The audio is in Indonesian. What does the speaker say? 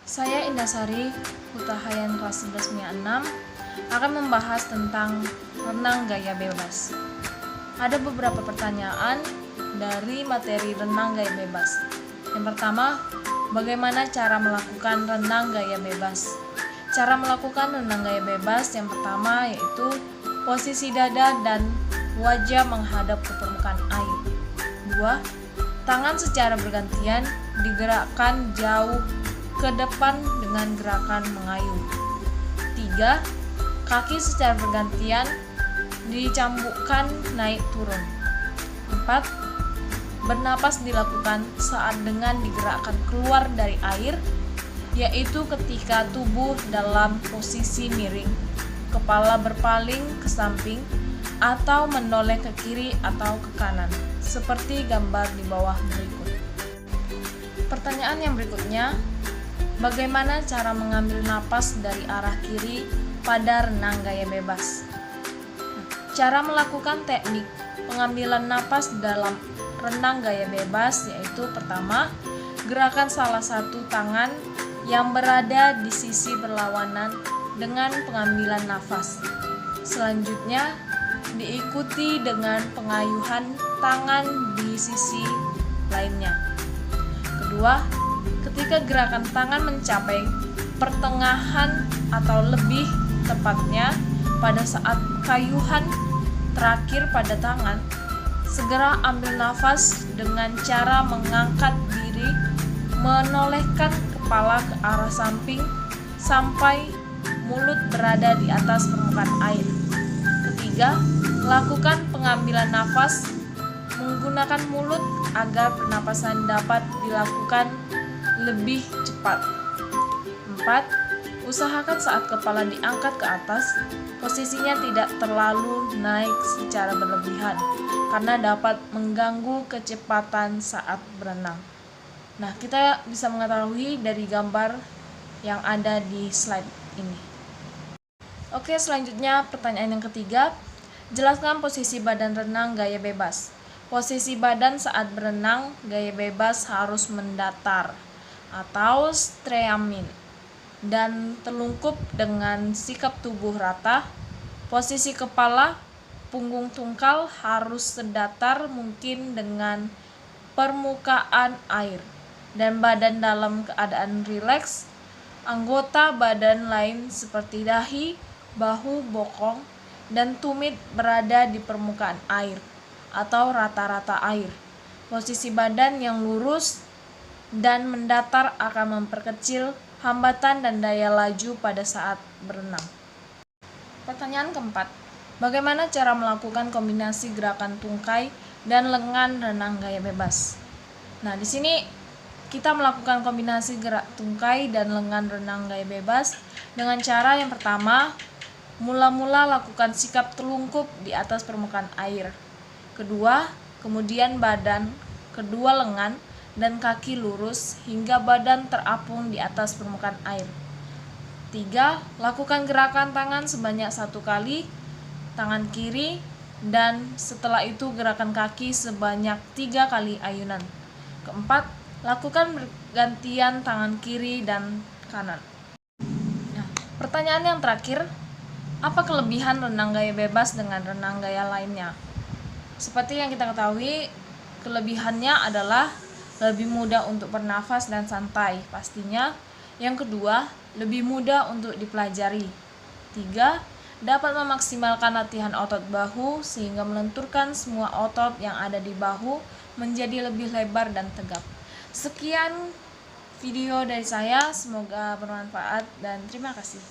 Saya Indasari Hutahayan kelas 11 6 akan membahas tentang renang gaya bebas. Ada beberapa pertanyaan dari materi renang gaya bebas. Yang pertama, bagaimana cara melakukan renang gaya bebas? Cara melakukan renang gaya bebas yang pertama yaitu posisi dada dan wajah menghadap ke permukaan air. 2. Tangan secara bergantian digerakkan jauh ke depan dengan gerakan mengayuh. 3. Kaki secara bergantian dicambukkan naik turun. 4. Bernapas dilakukan saat dengan digerakkan keluar dari air, yaitu ketika tubuh dalam posisi miring, kepala berpaling ke samping atau menoleh ke kiri atau ke kanan, seperti gambar di bawah berikut. Pertanyaan yang berikutnya, bagaimana cara mengambil napas dari arah kiri pada renang gaya bebas? Cara melakukan teknik pengambilan napas dalam renang gaya bebas yaitu pertama, gerakan salah satu tangan yang berada di sisi berlawanan dengan pengambilan nafas. Selanjutnya, diikuti dengan pengayuhan tangan di sisi lainnya. Kedua, ketika gerakan tangan mencapai pertengahan atau lebih tepatnya pada saat kayuhan terakhir pada tangan, segera ambil nafas dengan cara mengangkat diri, menolehkan kepala ke arah samping sampai mulut berada di atas permukaan air. Ketiga, lakukan pengambilan nafas menggunakan mulut agar pernapasan dapat dilakukan lebih cepat. 4. Usahakan saat kepala diangkat ke atas, posisinya tidak terlalu naik secara berlebihan karena dapat mengganggu kecepatan saat berenang. Nah, kita bisa mengetahui dari gambar yang ada di slide ini. Oke, selanjutnya pertanyaan yang ketiga, jelaskan posisi badan renang gaya bebas. Posisi badan saat berenang gaya bebas harus mendatar atau streaming dan telungkup dengan sikap tubuh rata. Posisi kepala, punggung tungkal harus sedatar mungkin dengan permukaan air dan badan dalam keadaan rileks. Anggota badan lain seperti dahi, bahu, bokong, dan tumit berada di permukaan air atau rata-rata air. Posisi badan yang lurus dan mendatar akan memperkecil hambatan dan daya laju pada saat berenang. Pertanyaan keempat, bagaimana cara melakukan kombinasi gerakan tungkai dan lengan renang gaya bebas? Nah, di sini kita melakukan kombinasi gerak tungkai dan lengan renang gaya bebas dengan cara yang pertama, mula-mula lakukan sikap telungkup di atas permukaan air. Kedua, kemudian badan, kedua lengan, dan kaki lurus hingga badan terapung di atas permukaan air. 3. Lakukan gerakan tangan sebanyak 1 kali, tangan kiri, dan setelah itu gerakan kaki sebanyak 3 kali ayunan. Keempat, lakukan bergantian tangan kiri dan kanan. Nah, pertanyaan yang terakhir, apa kelebihan renang gaya bebas dengan renang gaya lainnya? Seperti yang kita ketahui, kelebihannya adalah lebih mudah untuk bernafas dan santai pastinya. Yang kedua, lebih mudah untuk dipelajari. 3. Dapat memaksimalkan latihan otot bahu sehingga melenturkan semua otot yang ada di bahu menjadi lebih lebar dan tegap. Sekian video dari saya, semoga bermanfaat dan terima kasih.